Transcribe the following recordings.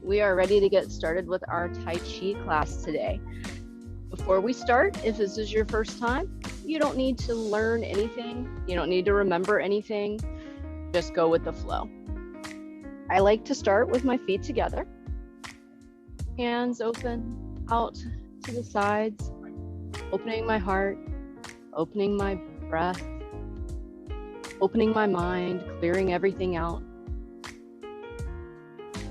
we are ready to get started with our Tai Chi class today. Before we start, if this is your first time, you don't need to learn anything. You don't need to remember anything. Just go with the flow. I like to start with my feet together, hands open out to the sides, opening my heart, opening my breath, opening my mind, clearing everything out.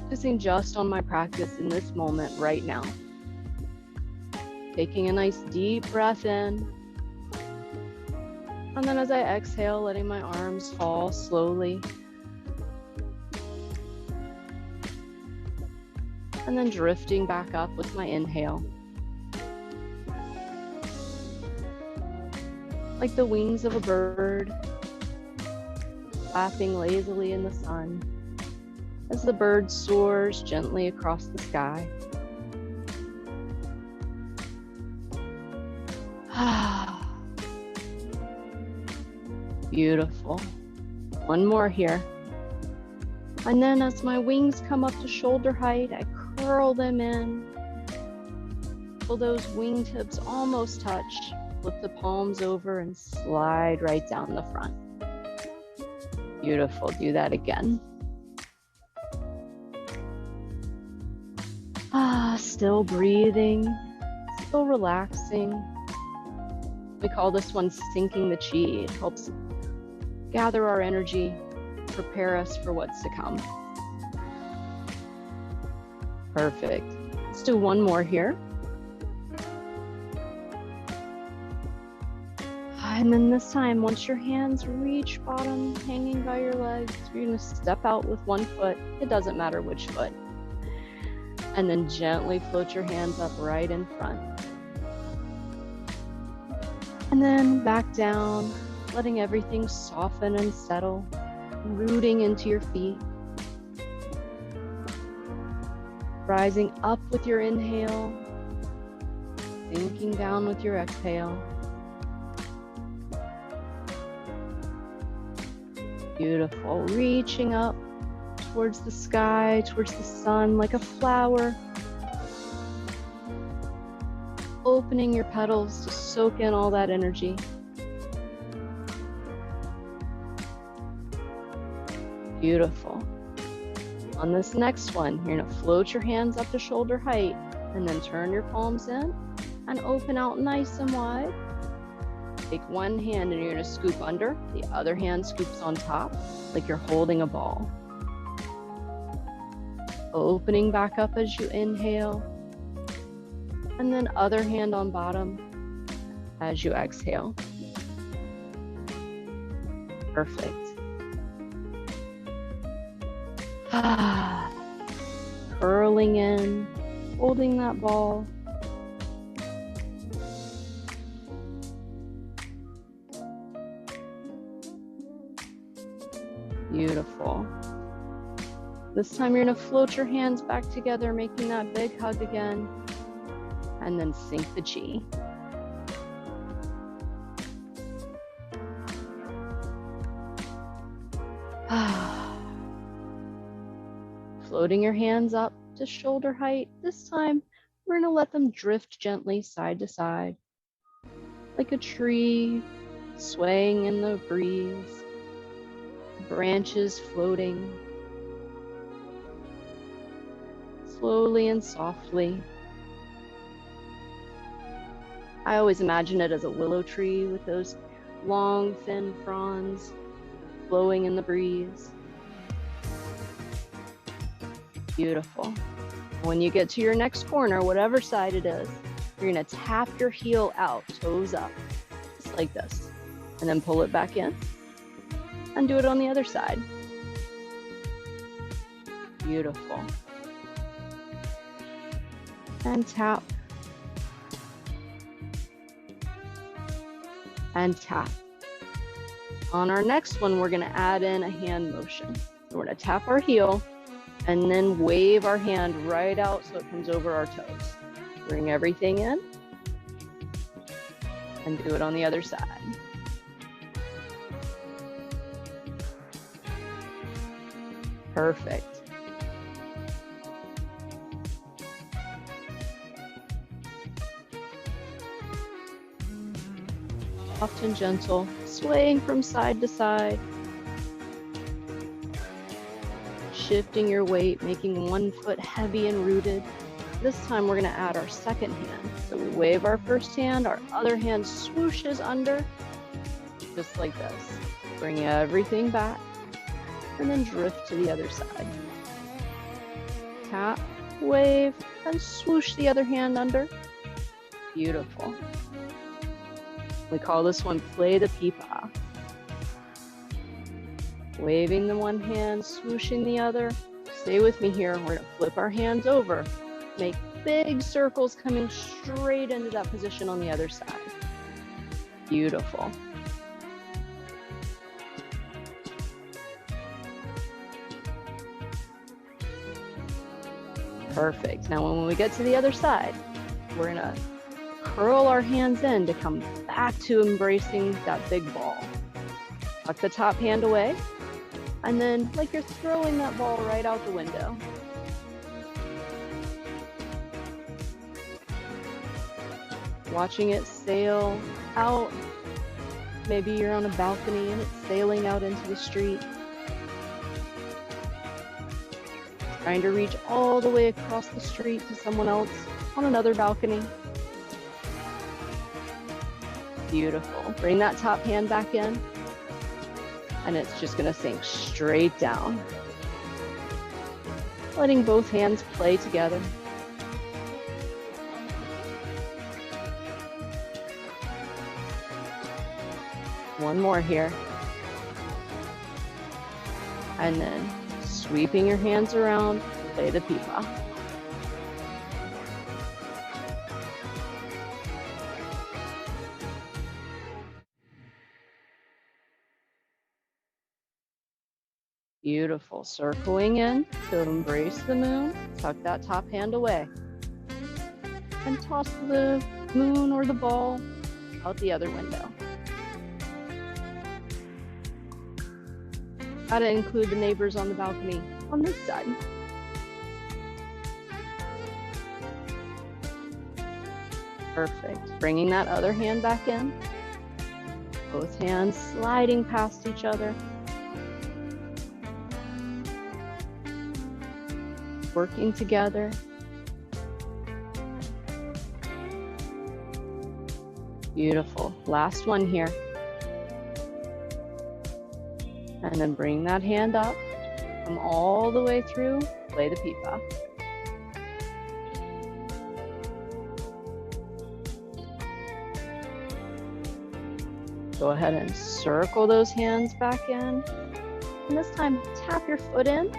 Focusing just on my practice in this moment right now. Taking a nice deep breath in. And then as I exhale, letting my arms fall slowly. And then drifting back up with my inhale. Like the wings of a bird, flapping lazily in the sun as the bird soars gently across the sky. Beautiful. One more here. And then as my wings come up to shoulder height, I curl them in. Till those wingtips almost touch. Flip the palms over and slide right down the front. Beautiful. Do that again. Still breathing, still relaxing. We call this one sinking the chi. It helps gather our energy, prepare us for what's to come. Perfect. Let's do one more here. And then this time, once your hands reach bottom, hanging by your legs, you're going to step out with one foot. It doesn't matter which foot. And then gently float your hands up right in front. And then back down, letting everything soften and settle, rooting into your feet. Rising up with your inhale, sinking down with your exhale. Beautiful. Reaching up towards the sky, towards the sun, like a flower. Opening your petals to soak in all that energy. Beautiful. On this next one, you're going to float your hands up to shoulder height and then turn your palms in and open out nice and wide. Take one hand and you're going to scoop under. The other hand scoops on top like you're holding a ball. Opening back up as you inhale. And then other hand on bottom as you exhale. Perfect. Curling in, holding that ball. Beautiful. This time you're going to float your hands back together, making that big hug again, and then sink the chi. Floating your hands up to shoulder height. This time we're going to let them drift gently side to side, like a tree swaying in the breeze, branches floating. Slowly and softly. I always imagine it as a willow tree with those long, thin fronds blowing in the breeze. Beautiful. When you get to your next corner, whatever side it is, you're going to tap your heel out, toes up, just like this, and then pull it back in and do it on the other side. Beautiful. And tap. And tap. On our next one, we're going to add in a hand motion. We're going to tap our heel and then wave our hand right out so it comes over our toes. Bring everything in and do it on the other side. Perfect. Soft and gentle, swaying from side to side. Shifting your weight, making one foot heavy and rooted. This time we're going to add our second hand. So we wave our first hand, our other hand swooshes under, just like this. Bring everything back, and then drift to the other side. Tap, wave, and swoosh the other hand under. Beautiful. We call this one play the peepaw. Waving the one hand, swooshing the other. Stay with me here. We're going to flip our hands over. Make big circles coming straight into that position on the other side. Beautiful. Perfect. Now when we get to the other side, we're going to curl our hands in to come back to embracing that big ball. Tuck the top hand away, and then like you're throwing that ball right out the window. Watching it sail out. Maybe you're on a balcony and it's sailing out into the street. Trying to reach all the way across the street to someone else on another balcony. Beautiful. Bring that top hand back in, and it's just going to sink straight down. Letting both hands play together. One more here. And then sweeping your hands around, play the peepaw. Beautiful. Circling in to embrace the moon. Tuck that top hand away. And toss the moon or the ball out the other window. Gotta include the neighbors on the balcony on this side. Perfect. Bringing that other hand back in. Both hands sliding past each other. Working together. Beautiful. Last one here. And then bring that hand up, come all the way through, play the peepaw. Go ahead and circle those hands back in. And this time, tap your foot in,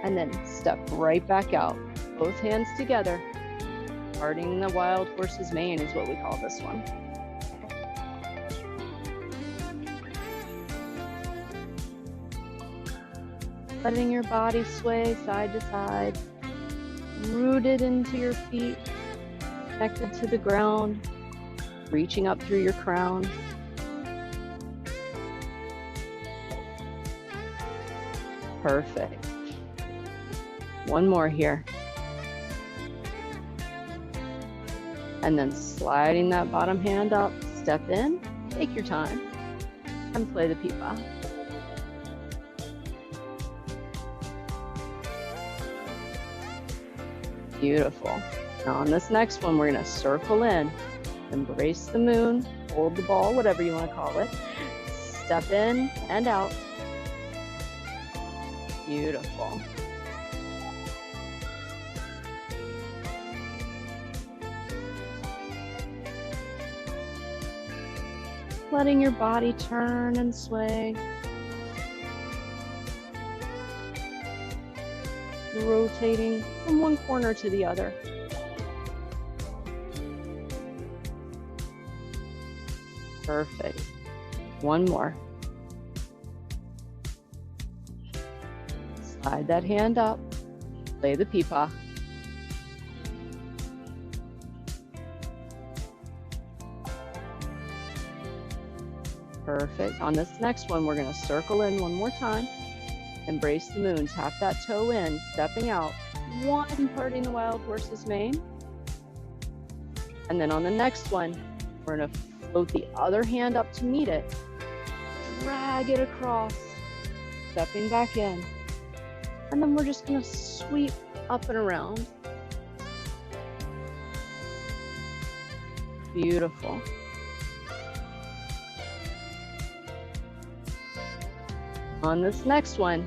and then step right back out. Both hands together. Parting the wild horse's mane is what we call this one. Letting your body sway side to side, rooted into your feet, connected to the ground, reaching up through your crown. Perfect. One more here. And then sliding that bottom hand up, step in, take your time, and play the peepaw. Beautiful. Now on this next one, we're going to circle in, embrace the moon, hold the ball, whatever you want to call it, step in and out. Beautiful. Letting your body turn and sway. Rotating from one corner to the other. Perfect. One more. Slide that hand up, play the peepaw. Perfect. On this next one, we're going to circle in one more time. Embrace the moon, tap that toe in, stepping out, one parting the wild horse's mane. And then on the next one, we're going to Float the other hand up to meet it. Drag it across, stepping back in. And then we're just going to sweep up and around. Beautiful. On this next one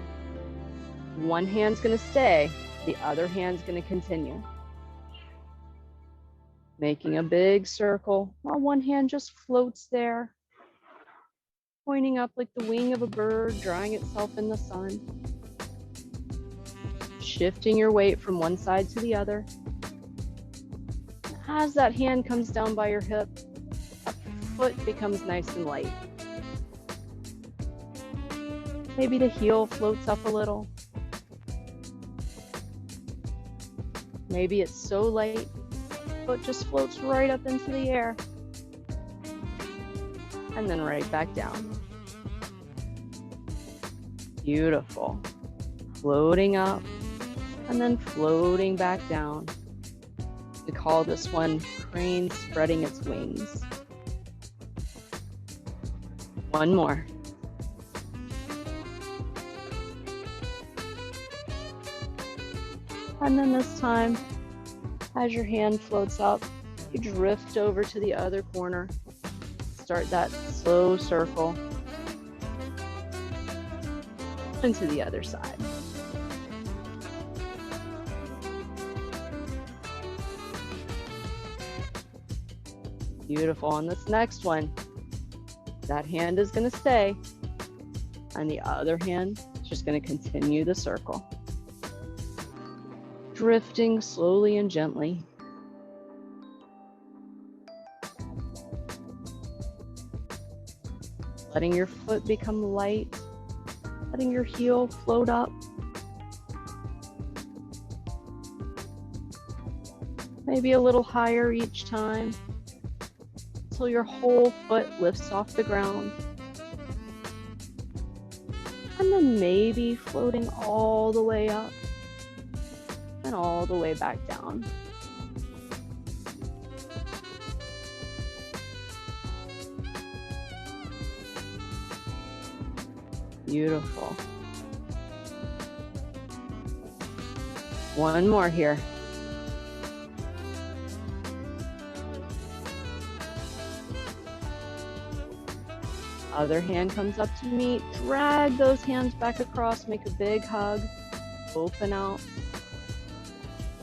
hand's going to stay, the other hand's going to continue. Making a big circle while one hand just floats there, pointing up like the wing of a bird, drying itself in the sun. Shifting your weight from one side to the other. As that hand comes down by your hip, that foot becomes nice and light. Maybe the heel floats up a little. Maybe it's so light, the foot just floats right up into the air. And then right back down. Beautiful. Floating up and then floating back down. We call this one crane spreading its wings. One more. And then this time, as your hand floats up, you drift over to the other corner. Start that slow circle into the other side. Beautiful. On this next one, that hand is going to stay, and the other hand is just going to continue the circle. Drifting slowly and gently. Letting your foot become light, letting your heel float up. Maybe a little higher each time, until your whole foot lifts off the ground. And then maybe floating all the way up and all the way back down. Beautiful. One more here. Other hand comes up to meet. Drag those hands back across. Make a big hug. Open out.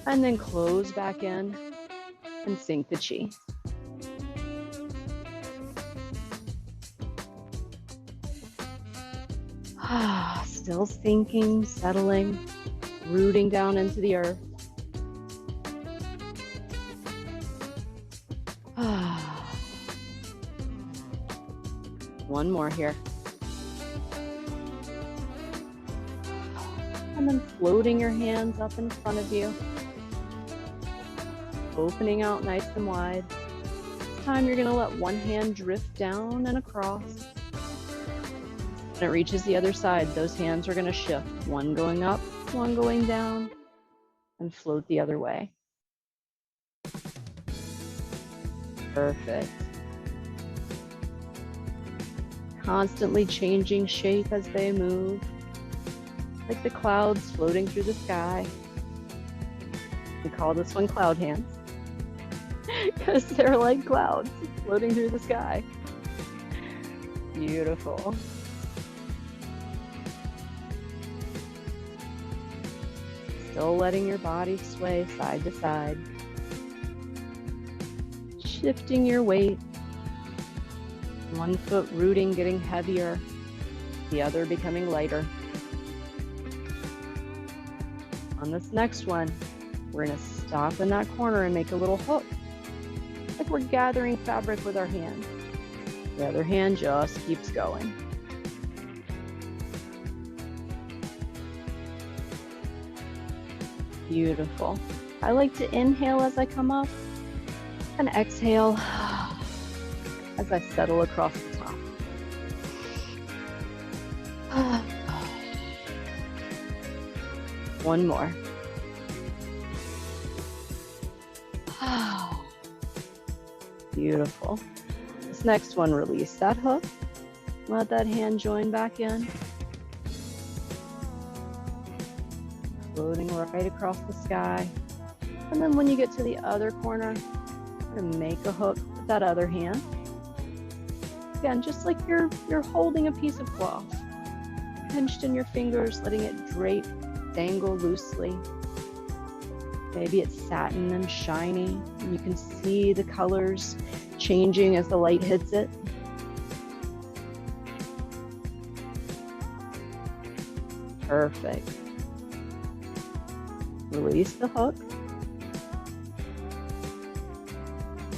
And then close back in and sink the chi. Still sinking, settling, rooting down into the earth. One more here. And then floating your hands up in front of you. Opening out nice and wide. This time you're going to let one hand drift down and across. When it reaches the other side, those hands are going to shift. One going up, one going down, and float the other way. Perfect. Constantly changing shape as they move, like the clouds floating through the sky. We call this one cloud hands because they're like clouds floating through the sky. Beautiful. Still letting your body sway side to side. Shifting your weight. One foot rooting, getting heavier. The other becoming lighter. On this next one, we're going to stop in that corner and make a little hook. Like we're gathering fabric with our hand. The other hand just keeps going. Beautiful. I like to inhale as I come up and exhale as I settle across the top. One more. Beautiful. This this next one, release that hook. Let that hand join back in. Floating right across the sky. And then when you get to the other corner, you're gonna make a hook with that other hand. Again, just like you're holding a piece of cloth, pinched in your fingers, letting it drape, dangle loosely. Maybe it's satin and shiny, and you can see the colors changing as the light hits it. Perfect. Release the hook.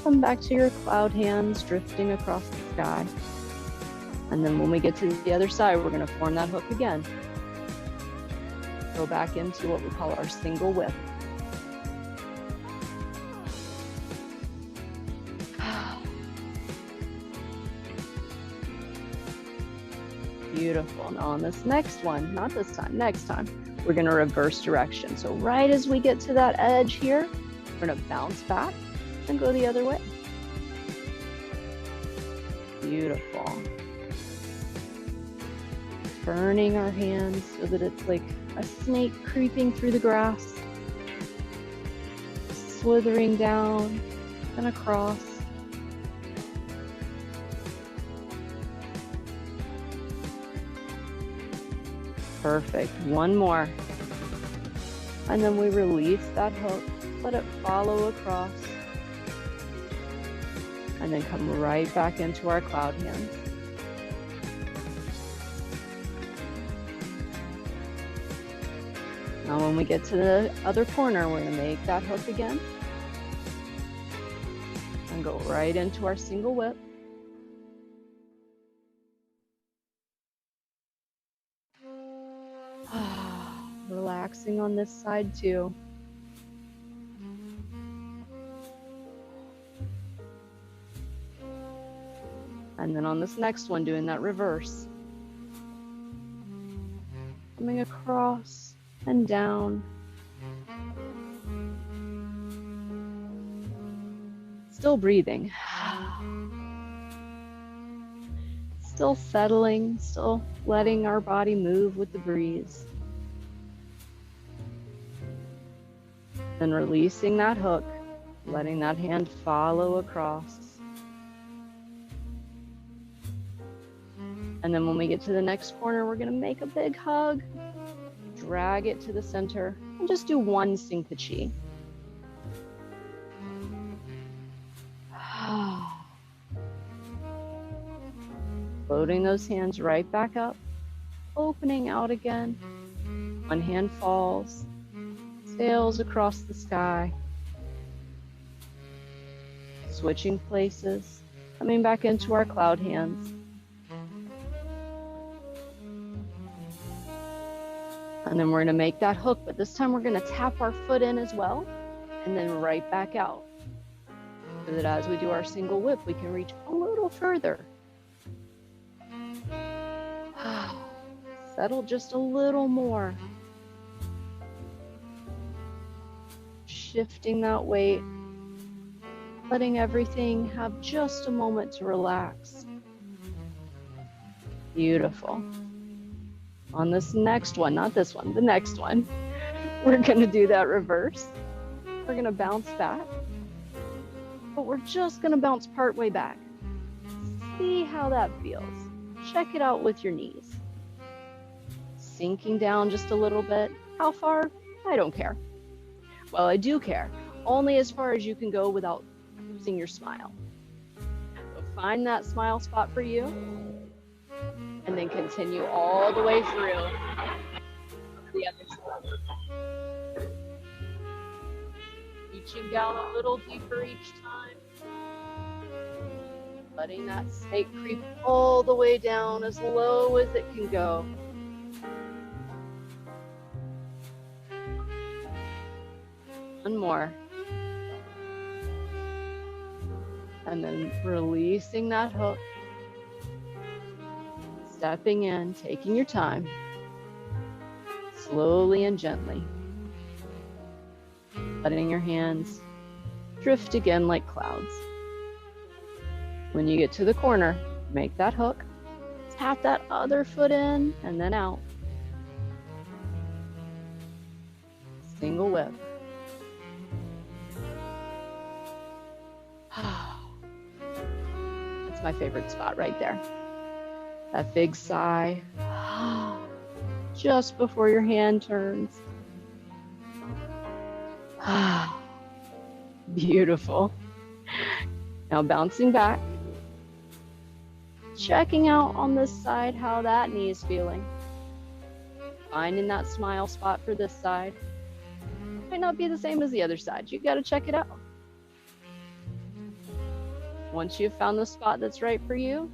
Come back to your cloud hands drifting across the sky. And then when we get to the other side, we're going to form that hook again. Go back into what we call our single whip. Beautiful. Now on this next one, not this time, next time, we're going to reverse direction. So right as we get to that edge here, we're going to bounce back and go the other way. Beautiful. Turning our hands so that it's like a snake creeping through the grass, slithering down and across. Perfect. One more. And then we release that hook, let it follow across, and then come right back into our cloud hands. Now when we get to the other corner, we're going to make that hook again and go right into our single whip. Relaxing on this side too. And then on this next one, doing that reverse. Coming across and down. Still breathing. Still settling, still letting our body move with the breeze. Then releasing that hook, letting that hand follow across. And then when we get to the next corner, we're going to make a big hug, drag it to the center, and just do one sync-chi. Floating those hands right back up, opening out again. One hand falls, sails across the sky. Switching places, coming back into our cloud hands. And then we're going to make that hook, but this time we're going to tap our foot in as well, and then right back out. So that as we do our single whip, we can reach a little further. Settle just a little more. Shifting that weight, letting everything have just a moment to relax. Beautiful. On this next one, not this one, the next one, we're going to do that reverse. We're going to bounce back, but we're just going to bounce part way back. See how that feels. Check it out with your knees. Sinking down just a little bit. How far? I don't care. Well, I do care. Only as far as you can go without losing your smile. So find that smile spot for you, and then continue all the way through the other side. Reaching down a little deeper each time. Letting that snake creep all the way down as low as it can go. One more. And then releasing that hook. Stepping in, taking your time. Slowly and gently. Letting your hands drift again like clouds. When you get to the corner, make that hook, tap that other foot in and then out. Single whip. That's my favorite spot right there. That big sigh just before your hand turns. Beautiful. Now bouncing back, checking out on this side how that knee is feeling. Finding that smile spot for this side. Might not be the same as the other side. You got to check it out. Once you've found the spot that's right for you,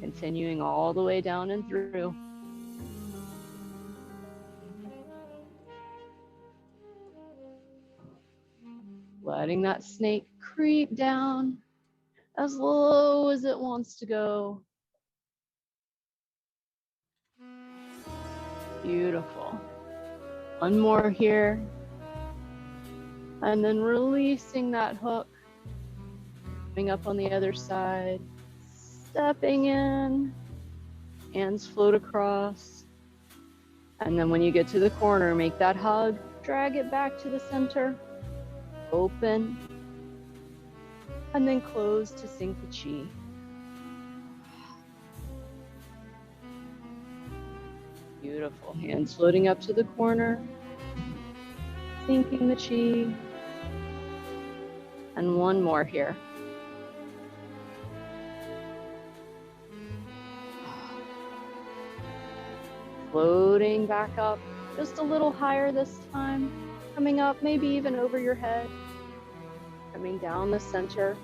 continuing all the way down and through. Letting that snake creep down as low as it wants to go. Beautiful. One more here. And then releasing that hook. Coming up on the other side. Stepping in. Hands float across. And then when you get to the corner, make that hug. Drag it back to the center. Open. And then close to sink the chi. Beautiful. Hands floating up to the corner. Sinking the chi. And one more here. Floating back up, just a little higher this time. Coming up, maybe even over your head. Coming down the center.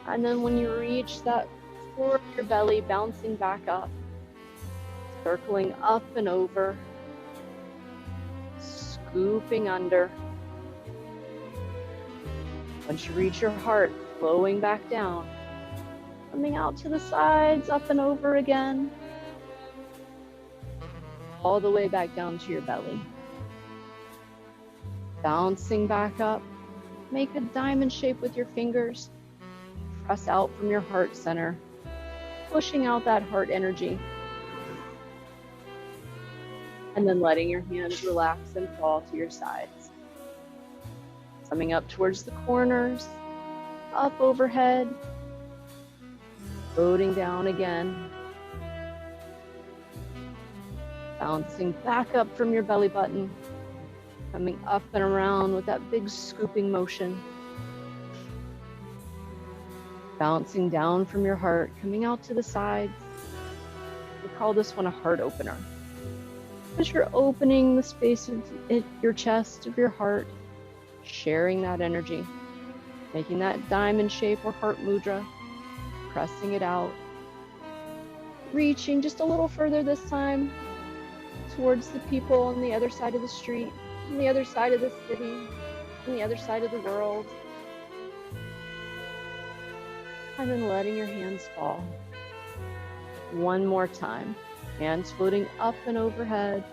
And then when you reach that floor of your belly, bouncing back up. Circling up and over. Scooping under. Once you reach your heart, flowing back down. Coming out to the sides, up and over again. All the way back down to your belly. Bouncing back up. Make a diamond shape with your fingers. Press out from your heart center. Pushing out that heart energy. And then letting your hands relax and fall to your sides. Coming up towards the corners, up overhead, floating down again. Bouncing back up from your belly button, coming up and around with that big scooping motion. Bouncing down from your heart, coming out to the sides. We call this one a heart opener. As you're opening the space of your chest, of your heart, sharing that energy, making that diamond shape or heart mudra, pressing it out, reaching just a little further this time towards the people on the other side of the street, on the other side of the city, on the other side of the world, and then letting your hands fall. One more time, hands floating up and overhead.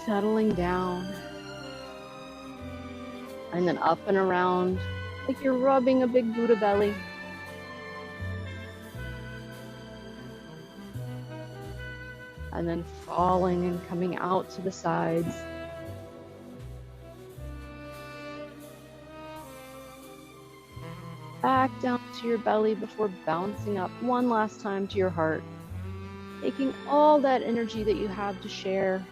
Settling down. And then up and around, like you're rubbing a big Buddha belly. And then falling and coming out to the sides. Back down to your belly before bouncing up one last time to your heart. Taking all that energy that you have to share,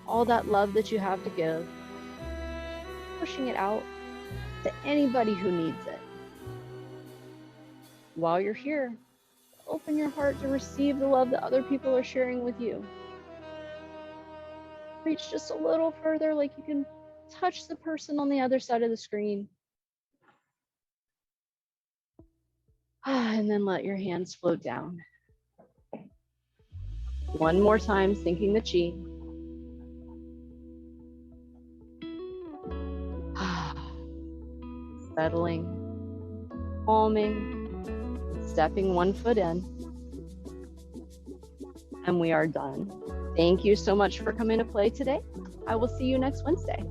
all that love that you have to give, pushing it out to anybody who needs it. While you're here, open your heart to receive the love that other people are sharing with you. Reach just a little further, like you can touch the person on the other side of the screen. And then let your hands float down. One more time, sinking the chi. Settling, calming, stepping one foot in. And we are done. Thank you so much for coming to play today. I will see you next Wednesday.